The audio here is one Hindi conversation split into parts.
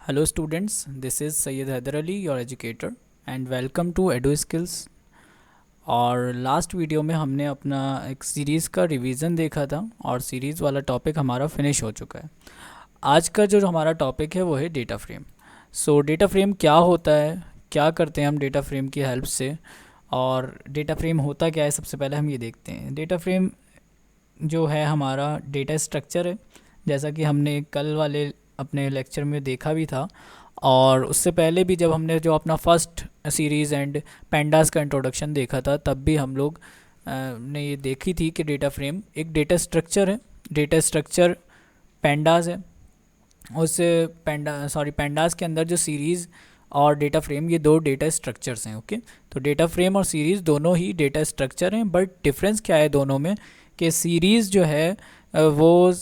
Hello students, this is Syed Haider Ali, your educator and welcome to Edu Skills। और लास्ट वीडियो में हमने अपना एक सीरीज़ का रिवीजन देखा था और सीरीज़ वाला टॉपिक हमारा फिनिश हो चुका है। आज का जो हमारा टॉपिक है वो है डेटा फ्रेम। सो डेटा फ्रेम क्या होता है, क्या करते हैं हम डेटा फ्रेम की हेल्प से, और डेटा फ्रेम होता क्या है, सबसे पहले हम ये देखते हैं। डेटा फ्रेम जो है हमारा डेटा स्ट्रक्चर है, जैसा कि हमने कल वाले अपने लेक्चर में देखा भी था, और उससे पहले भी जब हमने जो अपना फर्स्ट सीरीज़ एंड पेंडास का इंट्रोडक्शन देखा था तब भी हम लोग ने ये देखी थी कि डेटा फ्रेम एक डेटा स्ट्रक्चर है। डेटा स्ट्रक्चर पेंडास है, उससे पेंडास के अंदर जो सीरीज़ और डेटा फ्रेम, ये दो डेटा स्ट्रक्चर्स हैं। ओके, तो डेटा फ्रेम और सीरीज़ दोनों ही डेटा स्ट्रक्चर हैं, बट डिफरेंस क्या है दोनों में कि सीरीज़ जो है वो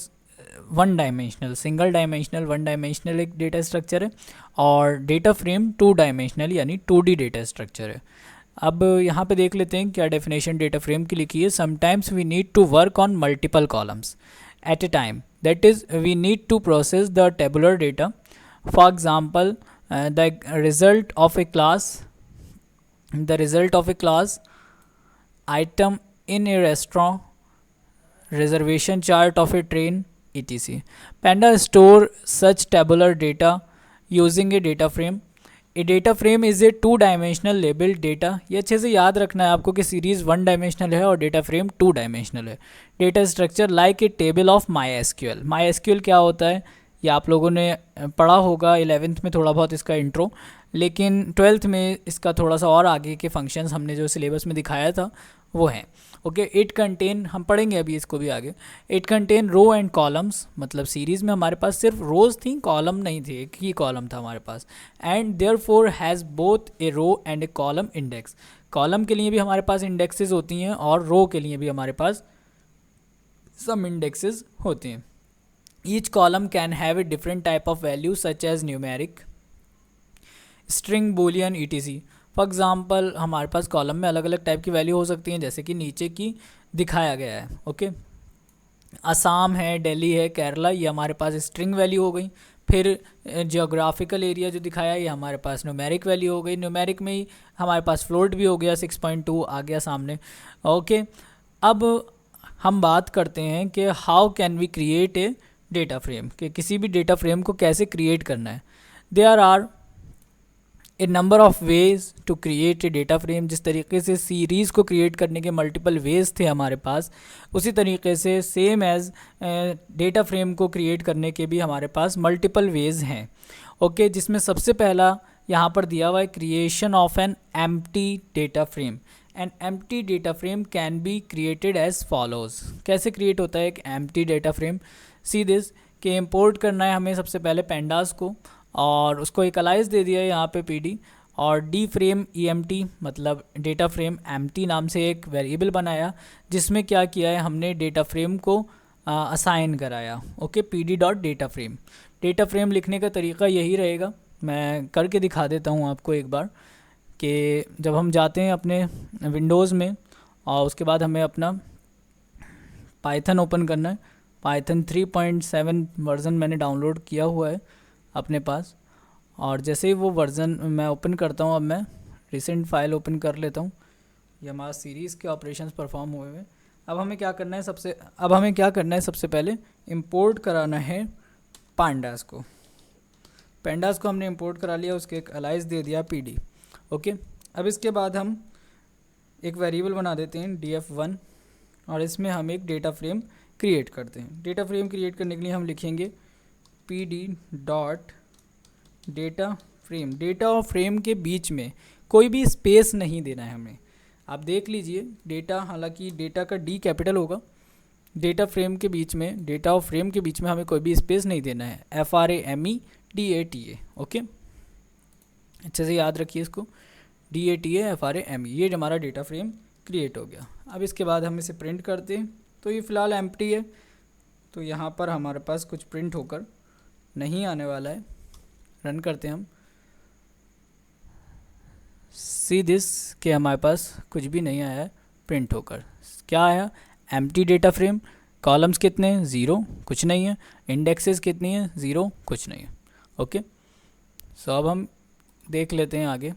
one dimensional, single dimensional, one dimensional एक डेटा स्ट्रक्चर है, और डेटा फ्रेम टू डायमेंशनल यानी 2D डेटा स्ट्रक्चर है। अब यहाँ पे देख लेते हैं क्या डेफिनेशन डेटा फ्रेम की लिखी है। Sometimes we need to work on multiple columns at a time, that is we need to process the tabular data. For example, the result of a class item in a restaurant, reservation chart of a train, etc. Panda store such tabular data using a data frame. A data frame is a two-dimensional labeled data. ये अच्छे से याद रखना है आपको कि सीरीज़ वन डायमेंशनल है और डेटा फ्रेम टू डायमेंशनल है। Data structure like a table of MySQL। MySQL क्या होता है ये आप लोगों ने पढ़ा होगा 11th में थोड़ा बहुत इसका इंट्रो, लेकिन 12th में इसका थोड़ा सा और आगे के फंक्शंस हमने जो सिलेबस में दिखाया था वो हैं। ओके, इट कंटेन, हम पढ़ेंगे अभी इसको भी आगे। It contain row and columns, मतलब सीरीज़ में हमारे पास सिर्फ रोज़ थी, कॉलम नहीं थे, एक ही कॉलम था हमारे पास। And therefore has both a row and a column index. Column के लिए भी हमारे पास इंडेक्सेस होती हैं और रो के लिए भी हमारे पास सम इंडेक्सेस होते हैं। Each column can have a different type of value such as numeric, string, boolean, etc. For example हमारे पास कॉलम में अलग अलग टाइप की वैल्यू हो सकती हैं, जैसे कि नीचे की दिखाया गया है। ओके, असम है, दिल्ली है, केरला, ये हमारे पास स्ट्रिंग वैल्यू हो गई। फिर जियोग्राफिकल एरिया जो दिखाया है ये हमारे पास न्यूमेरिक वैल्यू हो गई। न्यूमेरिक में ही हमारे पास फ्लोट भी हो गया, 6.2 आ गया सामने। ओके, अब हम बात करते हैं कि how can we create a data frame, कि किसी भी डेटा फ्रेम को कैसे क्रिएट करना है। There are a number of ways to create a data frame. जिस तरीके से सीरीज़ को क्रिएट करने के मल्टीपल वेज़ थे हमारे पास, उसी तरीके से सेम एज़ डेटा फ्रेम को क्रिएट करने के भी हमारे पास मल्टीपल वेज़ हैं। ओके, जिसमें सबसे पहला यहाँ पर दिया हुआ है creation of an empty data frame. An empty data frame can be created as follows. कैसे क्रिएट होता है एक empty data frame? See this, कि इम्पोर्ट करना है हमें सबसे पहले पेंडास को, और उसको एक अलाइज दे दिया है यहाँ पे PD, और डी फ्रेम EMT, मतलब डेटा फ्रेम एम्प्टी नाम से एक वेरिएबल बनाया, जिसमें क्या किया है हमने डेटा फ्रेम को असाइन कराया। Okay, PD dot data frame. Data frame लिखने का तरीका यही रहेगा, मैं करके दिखा देता हूँ आपको एक बार, कि जब हम जाते हैं अपने विंडोज़ में और उसके बाद हमें अपना पाइथन ओपन करना है। पाइथन 3.7 वर्ज़न मैंने डाउनलोड किया हुआ है अपने पास, और जैसे ही वो वर्ज़न मैं ओपन करता हूँ, अब मैं रिसेंट फाइल ओपन कर लेता हूँ। ये हमारा सीरीज़ के ऑपरेशंस परफॉर्म हुए हुए। अब हमें क्या करना है, सबसे पहले इंपोर्ट कराना है पांडास को। पेंडास को हमने इंपोर्ट करा लिया, उसके एक अलाइज दे दिया PD। ओके, अब इसके बाद हम एक वेरिएबल बना देते हैं df1, और इसमें हम एक डेटा फ्रेम क्रिएट करते हैं। डेटा फ्रेम क्रिएट करने के लिए हम लिखेंगे PD dot data frame. Data और फ्रेम के बीच में कोई भी स्पेस नहीं देना है हमें। आप देख लीजिए, डेटा, हालांकि डेटा का D कैपिटल होगा, डेटा फ्रेम के बीच में, डेटा और फ्रेम के बीच में हमें कोई भी स्पेस नहीं देना है। FRAMEDATA। ओके, अच्छे से याद रखिए इसको, DATA FRAME। ये हमारा डेटा फ्रेम क्रिएट हो गया। अब इसके बाद हम इसे प्रिंट करते हैं, तो ये फ़िलहाल एम्प्टी है, तो यहाँ पर हमारे पास कुछ प्रिंट होकर नहीं आने वाला है। रन करते हैं हम, सी दिस, कि हमारे पास कुछ भी नहीं आया है प्रिंट होकर। क्या आया? Empty data frame. कॉलम्स कितने हैं? 0, कुछ नहीं है। इंडेक्सेस कितनी है? 0, कुछ नहीं है। ओके, सो अब हम देख लेते हैं आगे,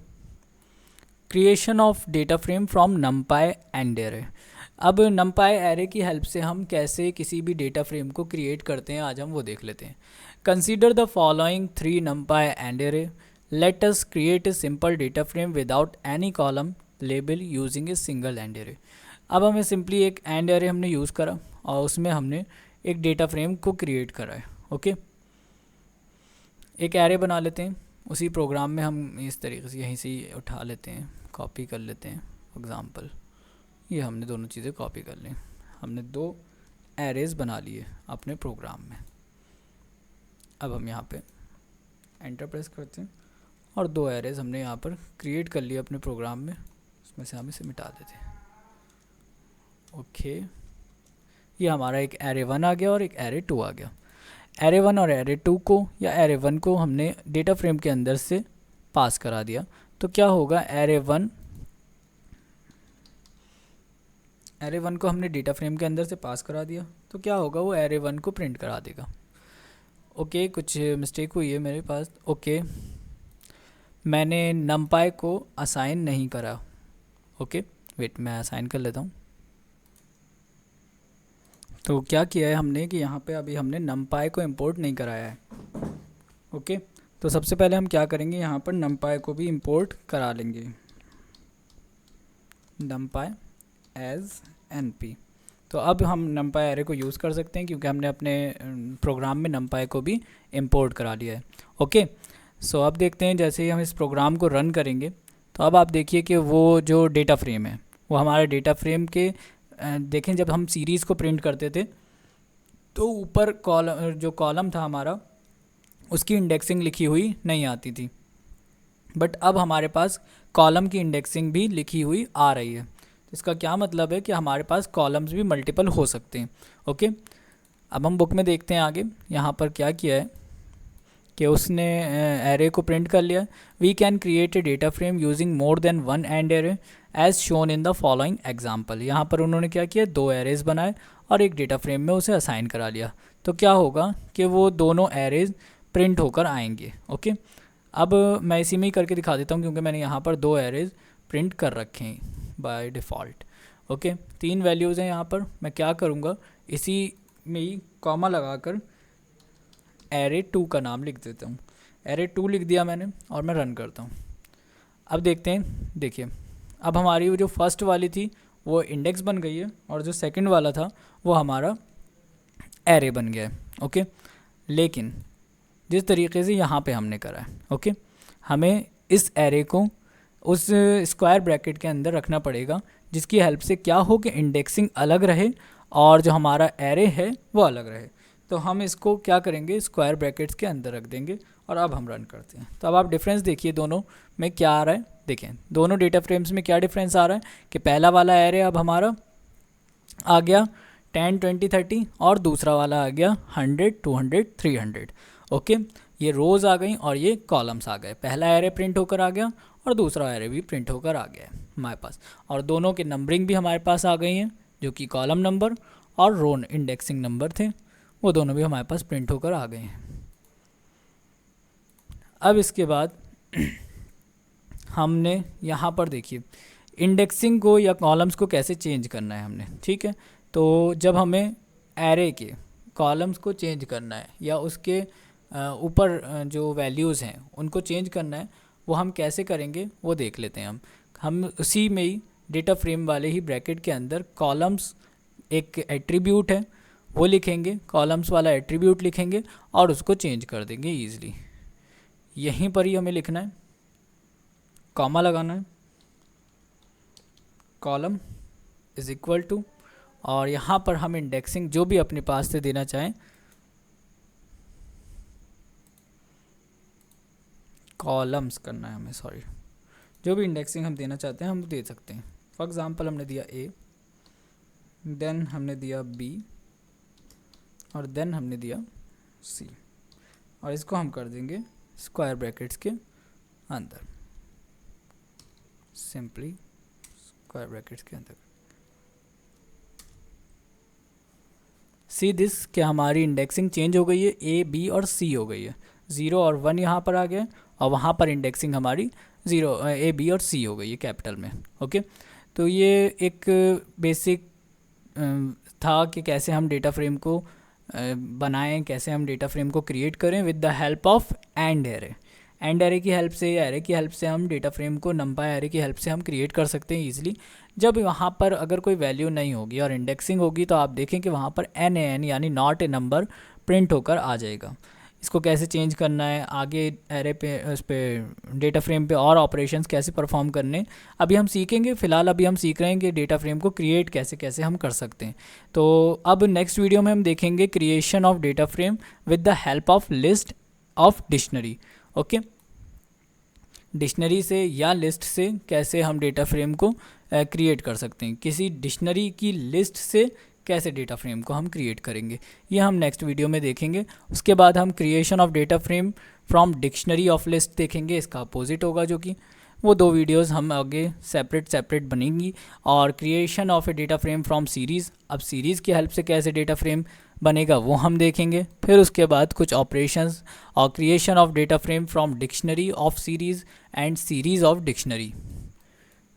creation of data frame from numpy and array. अब numpy एरे की हेल्प से हम कैसे किसी भी डेटा फ्रेम को क्रिएट करते हैं, आज हम वो देख लेते हैं। Consider the following 3 numpy and array, let us create a simple data frame without any column label using a single and array. अब हमें सिंपली एक एंड एरे हमने यूज़ करा और उसमें हमने एक डेटा फ्रेम को क्रिएट करा है। ओके, एक एरे बना लेते हैं, उसी प्रोग्राम में हम इस तरीके से यहीं से ही उठा लेते हैं, कॉपी कर लेते हैं। एग्जांपल, ये हमने दोनों चीज़ें कॉपी कर ली, हमने 2 एरेज बना लिए अपने प्रोग्राम में। अब हम यहाँ पे एंटर प्रेस करते हैं और 2 एरेज हमने यहाँ पर क्रिएट कर लिए अपने प्रोग्राम में, उसमें से हम इसे मिटा देते हैं। ओके, ये हमारा एक एरे 1 आ गया और एक एरे 2 आ गया। एरे 1 और एरे 2 को या एरे 1 को हमने डेटा फ्रेम के अंदर से पास करा दिया, तो क्या होगा, एरे 1 को हमने डेटा फ्रेम के अंदर से पास करा दिया, तो क्या होगा, वो एरे 1 को प्रिंट करा देगा। ओके, कुछ मिस्टेक हुई है मेरे पास। ओके, मैंने numpy को असाइन नहीं करा। ओके वेट, मैं असाइन कर लेता हूँ। तो क्या किया है हमने कि यहाँ पे अभी हमने numpy को इंपोर्ट नहीं कराया है। ओके, तो सबसे पहले हम क्या करेंगे, यहाँ पर numpy को भी इंपोर्ट करा लेंगे, numpy एज np। तो अब हम numpy एरे को यूज़ कर सकते हैं क्योंकि हमने अपने प्रोग्राम में numpy को भी इंपोर्ट करा लिया है। ओके, सो अब देखते हैं, जैसे ही हम इस प्रोग्राम को रन करेंगे तो अब आप देखिए कि वो जो डेटा फ्रेम है वो हमारे डेटा फ्रेम के देखें, जब हम सीरीज़ को प्रिंट करते थे तो ऊपर जो कॉलम था हमारा, उसकी इंडेक्सिंग लिखी हुई नहीं आती थी, बट अब हमारे पास कॉलम की इंडेक्सिंग भी लिखी हुई आ रही है। इसका क्या मतलब है कि हमारे पास कॉलम्स भी मल्टीपल हो सकते हैं। ओके, अब हम बुक में देखते हैं आगे, यहाँ पर क्या किया है कि उसने एरे को प्रिंट कर लिया। We can create a data frame using more than 1 and array as shown in the following example. यहाँ पर उन्होंने क्या किया, 2 एरेज बनाए और एक डेटा फ्रेम में उसे असाइन करा लिया। तो क्या होगा कि वो दोनों एरेज प्रिंट होकर आएंगे। ओके, अब मैं इसी में ही करके दिखा देता हूँ क्योंकि मैंने यहाँ पर 2 एरेज प्रिंट कर रखे हैं बाय डिफ़ॉल्ट। ओके, 3 वैल्यूज़ हैं यहाँ पर। मैं क्या करूँगा, इसी में ही कॉमा लगाकर एरे 2 का नाम लिख देता हूँ। एरे 2 लिख दिया मैंने और मैं रन करता हूँ। अब देखते हैं, देखिए अब हमारी वो जो फर्स्ट वाली थी वो इंडेक्स बन गई है और जो सेकंड वाला था वो हमारा एरे बन गया है। ओके, लेकिन जिस तरीके से यहाँ पे हमने करा है, ओके, हमें इस एरे को उस स्क्वायर ब्रैकेट के अंदर रखना पड़ेगा, जिसकी हेल्प से क्या हो कि इंडेक्सिंग अलग रहे और जो हमारा एरे है वो अलग रहे। तो हम इसको क्या करेंगे, स्क्वायर ब्रैकेट्स के अंदर रख देंगे और अब हम रन करते हैं। तो अब आप डिफरेंस देखिए दोनों में क्या आ रहा है। देखें दोनों डेटा फ्रेम्स में क्या डिफरेंस आ रहा है कि पहला वाला एरे अब हमारा आ गया 10, 20, 30 और दूसरा वाला आ गया 100, 200, 300। ओके, ये रोज़ आ गई और ये कॉलम्स आ गए। पहला एरे प्रिंट होकर आ गया और दूसरा एरे भी प्रिंट होकर आ गया है हमारे पास, और दोनों के नंबरिंग भी हमारे पास आ गई हैं, जो कि कॉलम नंबर और रो इंडेक्सिंग नंबर थे, वो दोनों भी हमारे पास प्रिंट होकर आ गए हैं। अब इसके बाद हमने यहाँ पर देखिए इंडेक्सिंग को या कॉलम्स को कैसे चेंज करना है हमने। ठीक है, तो जब हमें एरे के कॉलम्स को चेंज करना है या उसके ऊपर जो वैल्यूज़ हैं उनको चेंज करना है, वो हम कैसे करेंगे वो देख लेते हैं। हम उसी में ही डेटा फ्रेम वाले ही ब्रैकेट के अंदर कॉलम्स एक एट्रीब्यूट है वो लिखेंगे, कॉलम्स वाला एट्रीब्यूट लिखेंगे और उसको चेंज कर देंगे ईजिली। यहीं पर ही हमें लिखना है, कॉमा लगाना है, कॉलम इज इक्वल टू, और यहाँ पर हम इंडेक्सिंग जो भी अपने पास से देना चाहें, कॉलम्स करना है हमें, सॉरी, जो भी इंडेक्सिंग हम देना चाहते हैं हम दे सकते हैं। फॉर एग्ज़ाम्पल हमने दिया ए, देन हमने दिया बी और देन हमने दिया सी, और इसको हम कर देंगे स्क्वायर ब्रैकेट्स के अंदर, सिंपली स्क्वायर ब्रैकेट्स के अंदर। सी दिस कि हमारी इंडेक्सिंग चेंज हो गई है, ए बी और सी हो गई है, 0 और 1 यहाँ पर आ गया और वहाँ पर इंडेक्सिंग हमारी 0 ए बी और सी हो गई है कैपिटल में। ओके, तो ये एक बेसिक था कि कैसे हम डेटा फ्रेम को बनाएं, कैसे हम डेटा फ्रेम को क्रिएट करें with the help of and array. And array की हेल्प से या एरे की हेल्प से हम डेटा फ्रेम को नंपाई एरे की हेल्प से हम क्रिएट कर सकते हैं ईजिली। जब वहाँ पर अगर कोई वैल्यू नहीं होगी और इंडेक्सिंग होगी तो आप देखें कि वहाँ पर एन ए एन यानी नॉट ए नंबर प्रिंट होकर आ जाएगा। इसको कैसे चेंज करना है, आगे एरे पे उस पर डेटा फ्रेम पे और ऑपरेशंस कैसे परफॉर्म करने अभी हम सीखेंगे। फ़िलहाल अभी हम सीख रहे हैं कि डेटा फ्रेम को क्रिएट कैसे कैसे हम कर सकते हैं। तो अब नेक्स्ट वीडियो में हम देखेंगे creation of data frame with the help of list of dictionary. Okay, dictionary से या लिस्ट से कैसे हम डेटा फ्रेम को क्रिएट कर सकते हैं, किसी डिक्शनरी की लिस्ट से कैसे डेटा फ्रेम को हम क्रिएट करेंगे, ये हम नेक्स्ट वीडियो में देखेंगे। उसके बाद हम creation of data frame from dictionary of list देखेंगे, इसका अपोजिट होगा, जो कि वो 2 वीडियोस हम आगे सेपरेट बनेंगी। और creation of A data frame from series, अब सीरीज़ की हेल्प से कैसे डेटा फ्रेम बनेगा वो हम देखेंगे। फिर उसके बाद कुछ ऑपरेशंस और creation of data frame from dictionary of series and series of dictionary.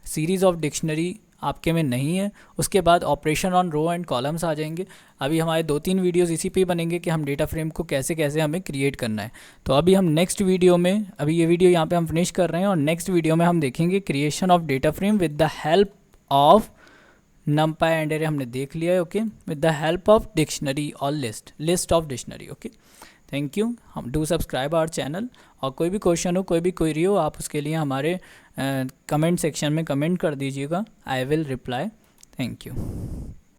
Series of dictionary आपके में नहीं है, उसके बाद operation on row and columns आ जाएंगे। अभी हमारे 2-3 वीडियोस इसी पे बनेंगे कि हम डेटा फ्रेम को कैसे कैसे हमें क्रिएट करना है। तो अभी हम नेक्स्ट वीडियो में, अभी ये वीडियो यहाँ पे हम फिनिश कर रहे हैं और नेक्स्ट वीडियो में हम देखेंगे creation of data frame with the help of numpy and array हमने देख लिया है। Okay, with the help of dictionary और list of dictionary. Okay, thank you. हम डू सब्सक्राइब आवर चैनल, और कोई भी क्वेश्चन हो, कोई भी क्वेरी हो, आप उसके लिए हमारे कमेंट सेक्शन में कमेंट कर दीजिएगा, I will reply. Thank you.